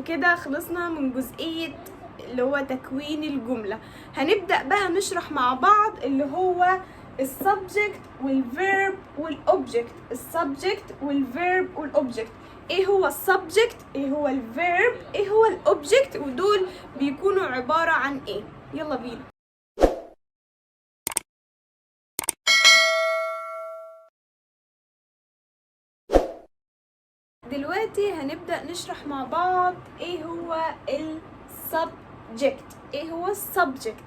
كده خلصنا من جزئية اللي هو تكوين الجملة. هنبدأ بقى نشرح مع بعض اللي هو السبجكت والفيرب والأوبجكت. السبجكت والفيرب والأوبجكت، ايه هو السبجكت، ايه هو الفيرب، ايه هو الأوبجكت، ودول بيكونوا عبارة عن ايه. يلا بينا. دلوقتي هنبدأ نشرح مع بعض ايه هو السبجكت. ايه هو السبجكت؟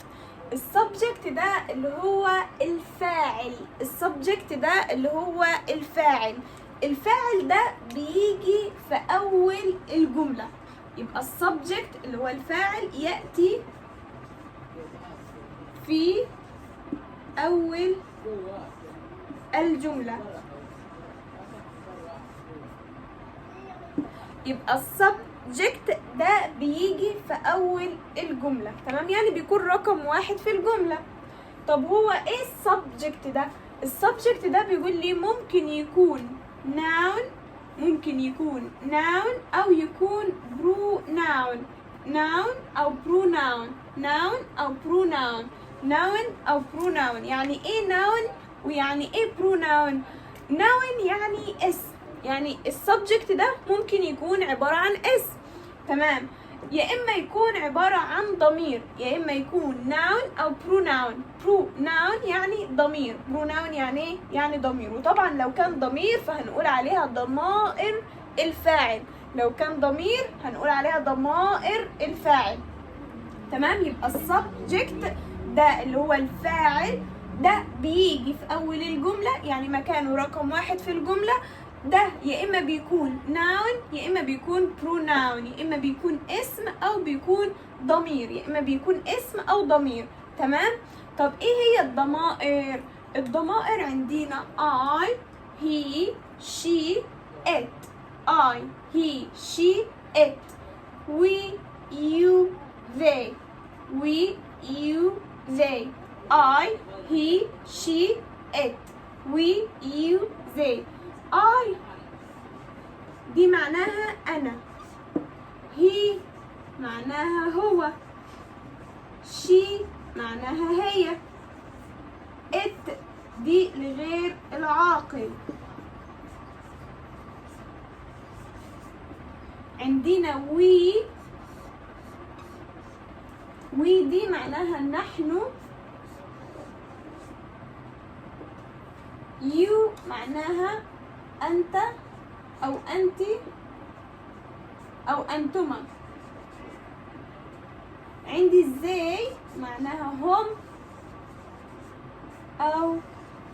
السبجكت ده اللي هو الفاعل. السبجكت ده اللي هو الفاعل. الفاعل ده بيجي في اول الجملة. يبقى السبجكت اللي هو الفاعل يأتي في اول الجملة. يبقى السبجكت ده بيجي في اول الجملة، تمام؟ يعني بيكون رقم واحد في الجملة. طب هو ايه السبجكت ده؟ السبجكت ده بيقول لي ممكن يكون noun، ممكن يكون noun او يكون pronoun. noun او pronoun، noun او pronoun، noun او pronoun. يعني ايه noun ويعني ايه pronoun؟ noun يعني اسم، يعني السبجكت ده ممكن يكون عبارة عن اسم، تمام؟ يا اما يكون عبارة عن ضمير، يا اما يكون noun او pronoun. pronoun يعني ضمير، pronoun يعني ايه؟ يعني ضمير. وطبعا لو كان ضمير فهنقول عليها ضمائر الفاعل، لو كان ضمير هنقول عليها ضمائر الفاعل، تمام؟ يبقى السبجكت ده اللي هو الفاعل ده بيجي في اول الجملة، يعني مكانه رقم واحد في الجملة. ده يا اما بيكون noun يا اما بيكون pronoun، يا اما بيكون اسم او بيكون ضمير، يا اما بيكون اسم او ضمير، تمام؟ طب ايه هي الضمائر؟ الضمائر عندنا I he she it. I he she it. we you they. we you they. I he she it. we you they. I دي معناها أنا. he معناها هو. she معناها هي. it دي لغير العاقل. عندنا we دي معناها نحن. you معناها أنت أو أنت أو أنتما. عندي they معناها هم أو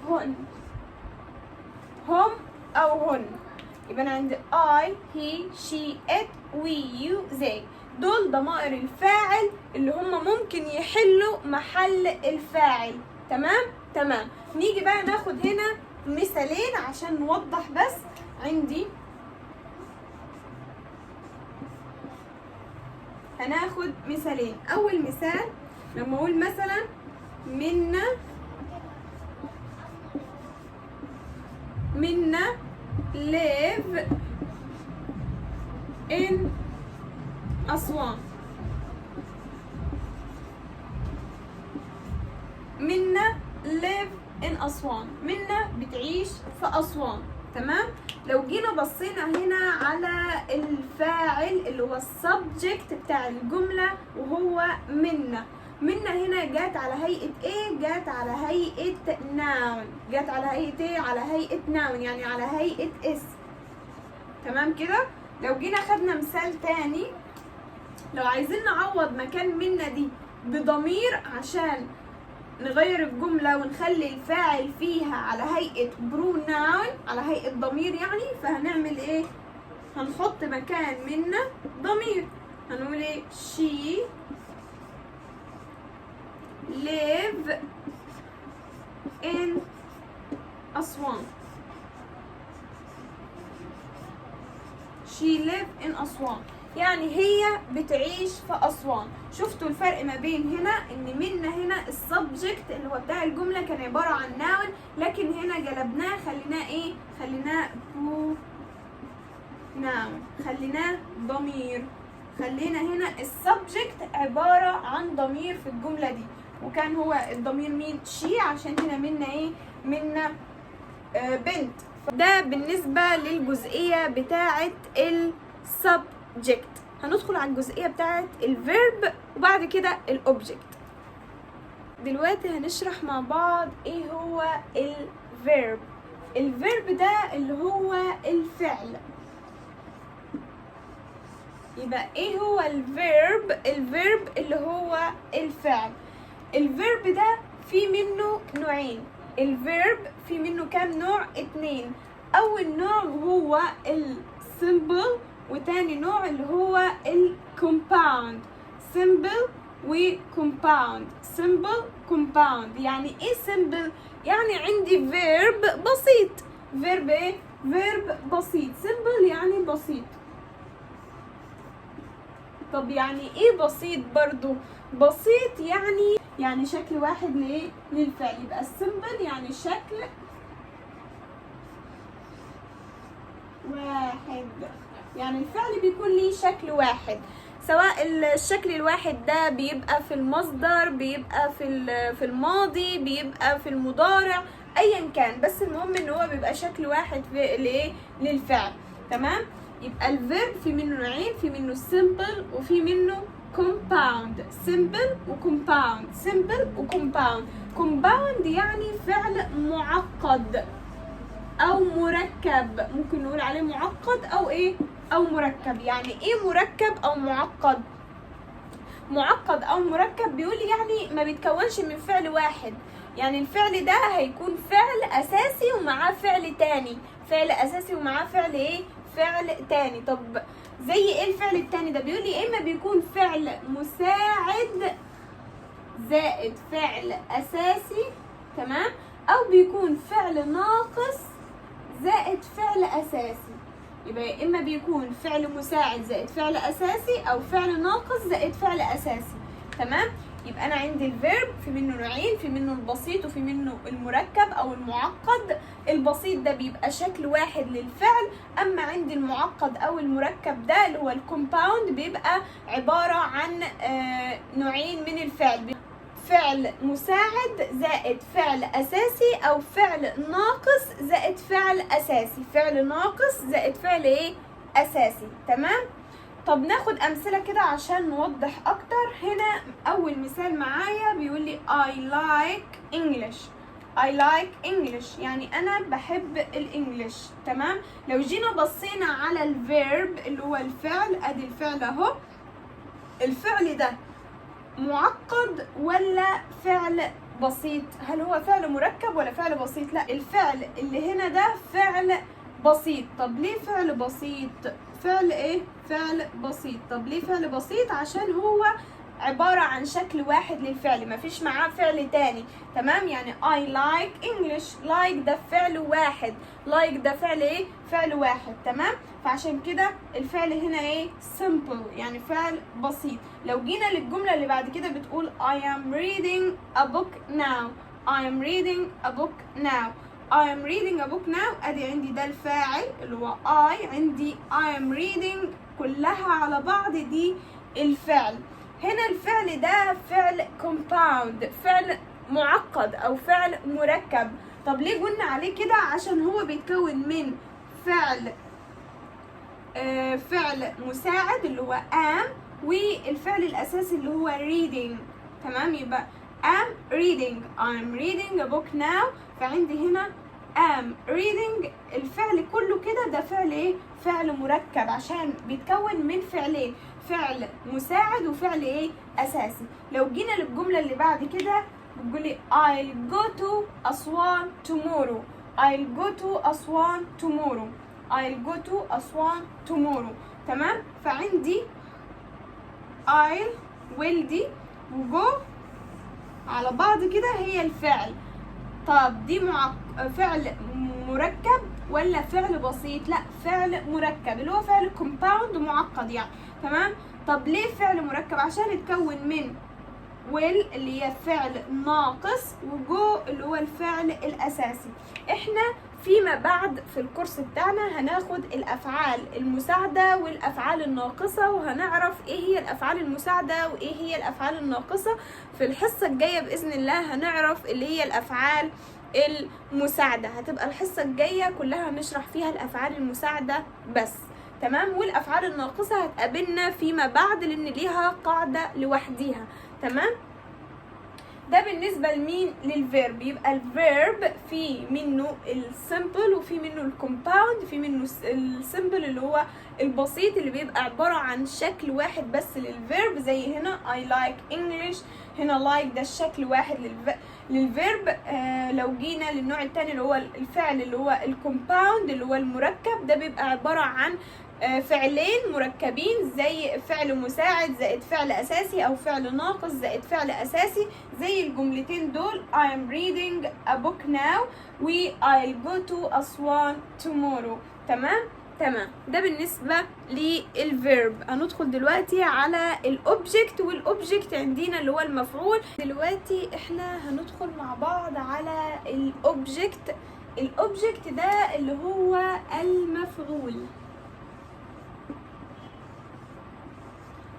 هن، هم أو هن. يبقى أنا عندي I he she it we you they. دول ضمائر الفاعل اللي هم ممكن يحلوا محل الفاعل، تمام؟ تمام. نيجي بقى ناخد هنا مثالين عشان نوضح بس. عندي هناخد مثالين. أول مثال لما أقول مثلا منا live in أسوان. منا live in أسوان، منا بتعيش في أسوان، تمام؟ لو جينا بصينا هنا على الفاعل اللي هو السبجكت بتاع الجملة وهو منا. منا هنا جات على هيئة ايه؟ جات على هيئة noun. جات على هيئة ايه؟ على هيئة noun، يعني على هيئة اسم، تمام كده؟ لو جينا خدنا مثال تاني، لو عايزين نعوض مكان منا دي بضمير عشان نغير الجملة ونخلي الفاعل فيها على هيئة pronoun، على هيئة ضمير يعني، فهنعمل ايه؟ هنحط مكان منا ضمير. هنقول ايه؟ she live in أسوان. she live in أسوان يعني هي بتعيش في أسوان. شفتوا الفرق ما بين هنا ان منا هنا السبجكت اللي هو بتاع الجملة كان عبارة عن noun، لكن هنا جلبناه خليناه ايه؟ خليناه pronoun، خليناه ضمير. خلينا هنا السبجكت عبارة عن ضمير في الجملة دي، وكان هو الضمير مين؟ شي، عشان هنا منا ايه؟ منا بنت. ده بالنسبة للجزئية بتاعة السبجكت. هندخل على الجزئية بتاعة الفيرب وبعد كده الأوبجكت. دلوقتي هنشرح مع بعض ايه هو الفيرب. الفيرب ده اللي هو الفعل. يبقى ايه هو الفيرب؟ الفيرب اللي هو الفعل. الفيرب ده في منه نوعين. الفيرب في منه كام نوع؟ 2. اول نوع هو السيمبل، وتاني نوع اللي هو الكومباوند. سيمبل وكومباوند. سيمبل كومباوند. يعني ايه سيمبل؟ يعني عندي فيرب بسيط. فيرب ايه؟ فيرب بسيط. سيمبل يعني بسيط. طب يعني ايه بسيط برضو؟ بسيط يعني شكل واحد لايه؟ للفعل. يبقى السيمبل يعني شكل واحد، يعني الفعل بيكون ليه شكل واحد، سواء الشكل الواحد ده بيبقى في المصدر، بيبقى في الماضي، بيبقى في المضارع، ايا كان، بس المهم ان هو بيبقى شكل واحد في الايه؟ للفعل. تمام؟ يبقى الفيرب في منه نوعين، في منه سيمبل وفي منه كومباوند. سيمبل وكومباوند. سيمبل وكومباوند. كومباوند يعني فعل معقد او مركب، ممكن نقول عليه معقد او ايه؟ او مركب. يعني ايه مركب او معقد؟ معقد او مركب بيقول يعني ما بيتكونش من فعل واحد. يعني الفعل ده هيكون فعل اساسي ومعاه فعل تاني. فعل اساسي ومعاه فعل ايه؟ فعل تاني. طب زي ايه الفعل التاني ده؟ بيقول لي اما بيكون فعل مساعد زائد فعل اساسي، تمام، او بيكون فعل ناقص زائد فعل اساسي. يبقى اما بيكون فعل مساعد زائد فعل اساسي او فعل ناقص زائد فعل اساسي. تمام؟ يبقى انا عندي الفيرب في منه نوعين، في منه البسيط وفي منه المركب او المعقد. البسيط ده بيبقى شكل واحد للفعل، اما عندي المعقد او المركب ده اللي هو الكومباوند بيبقى عبارة عن نوعين من الفعل. فعل مساعد زائد فعل اساسي او فعل ناقص زائد فعل اساسي. فعل ناقص زائد فعل ايه؟ اساسي. تمام؟ طب ناخد امثله كده عشان نوضح اكتر. هنا اول مثال معايا بيقول لي I like English. I like English يعني انا بحب الانجليش. تمام؟ لو جينا بصينا على الفيرب اللي هو الفعل، ادي الفعل اهو. الفعل ده معقد ولا فعل بسيط؟ هل هو فعل مركب ولا فعل بسيط؟ لا، الفعل اللي هنا ده فعل بسيط. طب ليه فعل بسيط؟ فعل ايه؟ فعل بسيط. طب ليه فعل بسيط؟ عشان هو عبارة عن شكل واحد للفعل، مفيش معاه فعل تاني. تمام؟ يعني I like English. like ده فعل واحد. like ده فعل ايه؟ فعل واحد. تمام؟ فعشان كده الفعل هنا ايه؟ simple يعني فعل بسيط. لو جينا للجملة اللي بعد كده بتقول I am reading a book now. I am reading a book now. I am reading a book now. ادي عندي ده الفاعل اللي هو I، عندي I am reading كلها على بعض دي الفعل. هنا الفعل ده فعل compound، فعل معقد او فعل مركب. طب ليه قلنا عليه كده؟ عشان هو بيتكون من فعل مساعد اللي هو am، والفعل الاساسي اللي هو reading. تمام؟ يبقى am reading. I'm reading a book now. فعندي هنا am reading الفعل كله كده ده فعل ايه؟ فعل مركب عشان بيتكون من فعلين، فعل مساعد وفعل ايه؟ اساسي. لو جينا للجمله اللي بعد كده بتقولي I'll go to أسوان tomorrow. I'll go to أسوان tomorrow. I'll go to أسوان tomorrow. تمام؟ فعندي I'll will دي وجو على بعض كده هي الفعل. طب دي فعل مركب ولا فعل بسيط؟ لا، فعل مركب اللي هو فعل كومباوند معقد يعني. تمام؟ طب ليه فعل مركب؟ عشان يتكون من will اللي هي فعل ناقص وجو اللي هو الفعل الاساسي. احنا فيما بعد في الكورس بتاعنا هناخد الافعال المساعده والافعال الناقصه، وهنعرف ايه هي الافعال المساعده وايه هي الافعال الناقصه. في الحصه الجايه باذن الله هنعرف اللي هي الافعال المساعده، هتبقى الحصه الجايه كلها هنشرح فيها الافعال المساعده بس، تمام. والافعال الناقصه هتقابلنا فيما بعد لان ليها قاعده لوحديها، تمام. ده بالنسبه لمين؟ للفيرب. يبقى الفيرب في منه السمبل وفي منه الكومباوند، في منه السمبل اللي هو البسيط اللي بيبقى عباره عن شكل واحد بس للفيرب، زي هنا I like English. هنا like ده الشكل واحد للفيرب. لو جينا للنوع الثاني اللي هو الفعل اللي هو الكومباوند اللي هو المركب، ده بيبقى عباره عن فعلين مركبين، زي فعل مساعد زائد فعل اساسي او فعل ناقص زائد فعل اساسي، زي الجملتين دول I am reading a book now و I'll go to Aswan tomorrow. تمام. ده بالنسبة للفيرب. هندخل دلوقتي على الاوبجكت، والاوبجكت عندنا اللي هو المفعول. دلوقتي احنا هندخل مع بعض على الاوبجكت. الاوبجكت ده اللي هو المفعول.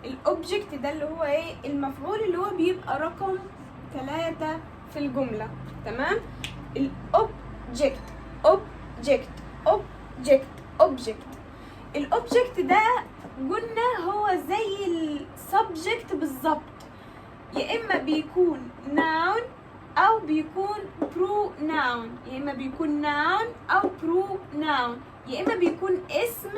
الاوبجكت ده اللي هو ايه؟ المفعول، اللي هو بيبقى رقم 3 في الجملة، تمام. الاوبجكت اوبجكت. الاوبجكت ده قلنا هو زي السبجكت بالظبط، يا اما بيكون noun او بيكون pronoun، يا اما بيكون noun او pronoun، يا اما بيكون اسم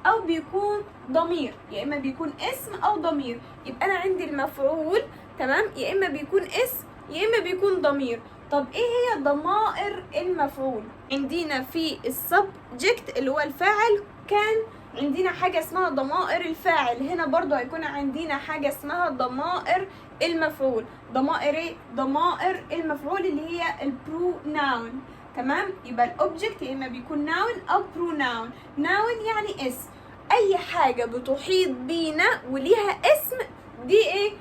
او بيكون ضمير، يا اما بيكون اسم او ضمير. يبقى انا عندي المفعول، تمام، يا اما بيكون اسم يا اما بيكون ضمير. طب ايه هي ضمائر المفعول؟ عندنا في السبجكت اللي هو الفاعل كان عندنا حاجة اسمها ضمائر الفاعل، هنا برضو هيكون عندنا حاجة اسمها ضمائر المفعول. ضمائر ايه؟ ضمائر المفعول اللي هي البروناون، تمام. يبقى الاوبجكت يا اما بيكون ناون او بروناون. ناون يعني اسم، اي حاجة بتحيط بينا وليها اسم دي ايه؟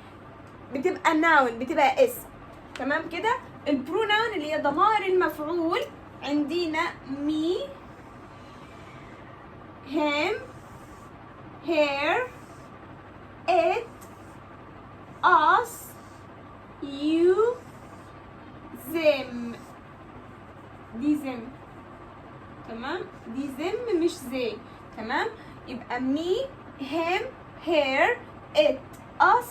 بتبقى ناون، بتبقى اسم، تمام كده. البروناون اللي هي ضمائر المفعول عندنا me him her it us you them. دي them، تمام، دي them مش they، تمام. يبقى me him her it us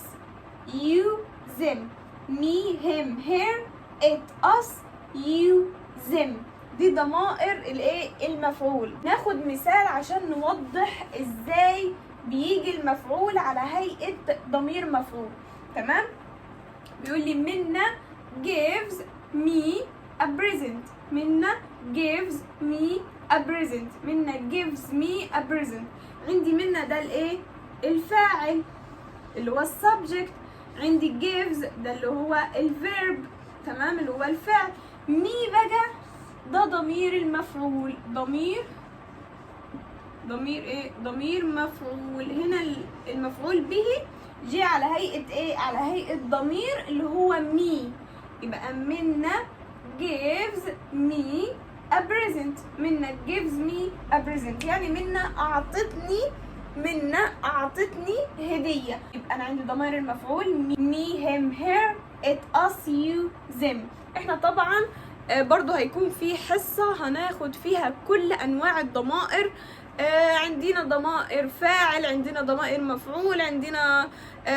you them. me him her it us you them. دي ضمائر الايه؟ المفعول. ناخد مثال عشان نوضح ازاي بيجي المفعول على هيئة ضمير مفعول، تمام. بيقول لي منا gives me a present. منا gives me a present. منا gives me a present. عندي منا ده الايه؟ الفاعل اللي هو السبجكت. عندي gives ده اللي هو الفيرب، تمام، اللي هو الفعل. مي بقى ده ضمير المفعول. ضمير ايه؟ ضمير مفعول. هنا المفعول به جه على هيئة ايه؟ على هيئة ضمير اللي هو مي. يبقى منا gives me a present. منا gives me a present يعني منا اعطتني هدية. يبقى انا عندي ضمائر المفعول me him her it us you them. احنا طبعا برضو هيكون في حصة هناخد فيها كل انواع الضمائر. عندنا ضمائر فاعل، عندنا ضمائر مفعول، عندنا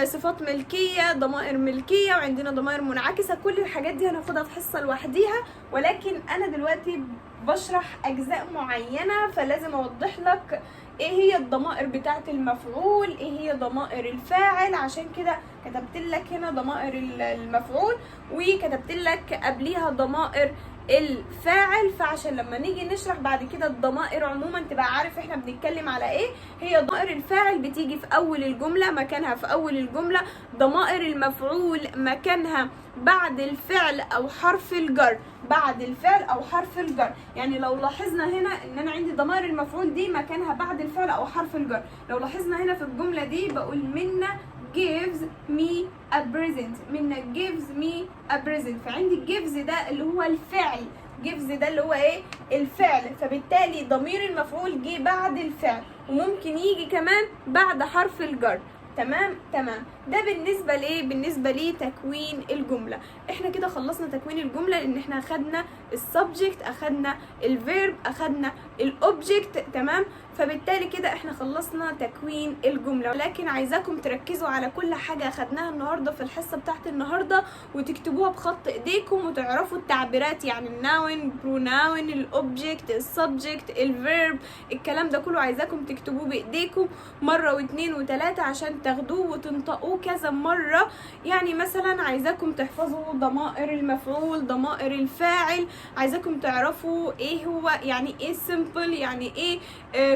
صفات ملكية، ضمائر ملكية، وعندنا ضمائر منعكسة. كل الحاجات دي هناخدها في حصة لوحديها، ولكن انا دلوقتي بشرح اجزاء معينة فلازم اوضح لك ايه هي الضمائر بتاعت المفعول، ايه هي ضمائر الفاعل. عشان كده كتبت لك هنا ضمائر المفعول وكتبت لك قبليها ضمائر الفاعل، فعشان لما نيجي نشرح بعد كده الضمائر عموما تبقى عارف احنا بنتكلم على ايه. هي ضمائر الفاعل بتيجي في اول الجملة، مكانها في اول الجملة. ضمائر المفعول مكانها بعد الفعل او حرف الجر. بعد الفعل او حرف الجر، يعني لو لاحظنا هنا ان انا عندي ضمائر المفعول دي مكانها بعد الفعل او حرف الجر. لو لاحظنا هنا في الجملة دي بقول منا gives me a present. منا gives me a present، فعندي gives ده اللي هو الفعل gives ده اللي هو ايه الفعل، فبالتالي ضمير المفعول جه بعد الفعل، وممكن يجي كمان بعد حرف الجر. تمام. ده بالنسبه لايه؟ بالنسبه لتكوين الجمله. احنا كده خلصنا تكوين الجمله، لان احنا اخدنا السبجكت، اخدنا الفيرب، اخدنا الاوبجكت. تمام. فبالتالي كده احنا خلصنا تكوين الجمله، لكن عايزاكم تركزوا على كل حاجه اخدناها النهارده في الحصه بتاعت النهارده، وتكتبوها بخط ايديكم، وتعرفوا التعبيرات، يعني الناون، بروناون، الاوبجكت، السبجكت، الفيرب، الكلام ده كله عايزاكم تكتبوه بايديكم مره واثنين وثلاثه عشان تاخدوه وتنطقوه كذا مره. يعني مثلا عايزاكم تحفظوا ضمائر المفعول، ضمائر الفاعل، عايزاكم تعرفوا ايه هو، يعني ايه simple، يعني ايه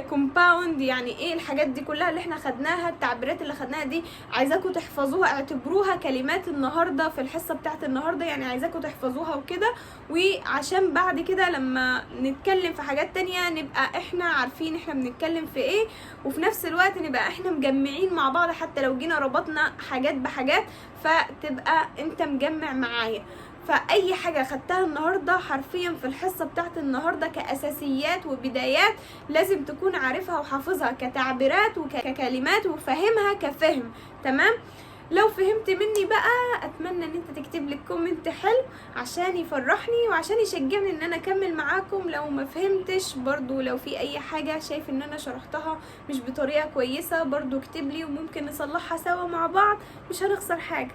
compound، يعني ايه الحاجات دي كلها اللي احنا خدناها، التعبيرات اللي خدناها دي عايزاكم تحفظوها، اعتبروها كلمات النهارده في الحصه بتاعت النهارده، يعني عايزاكم تحفظوها وكده، وعشان بعد كده لما نتكلم في حاجات تانية نبقى احنا عارفين احنا بنتكلم في ايه، وفي نفس الوقت نبقى احنا مجمعين مع بعض، حتى لو جينا ربطنا حاجات بحاجات فتبقى انت مجمع معايا. فأي حاجة خدتها النهاردة حرفيا في الحصة بتاعت النهاردة كأساسيات وبدايات لازم تكون عارفها وحافظها كتعبيرات وككلمات، وفاهمها كفهم. تمام. لو فهمت مني بقى اتمنى ان انت تكتب لي كومنت حلو عشان يفرحني وعشان يشجعني ان انا اكمل معاكم. لو ما فهمتش برضو، لو في اي حاجة شايف ان انا شرحتها مش بطريقة كويسة برضو اكتب لي، وممكن نصلحها سوا مع بعض، مش هنخسر حاجة.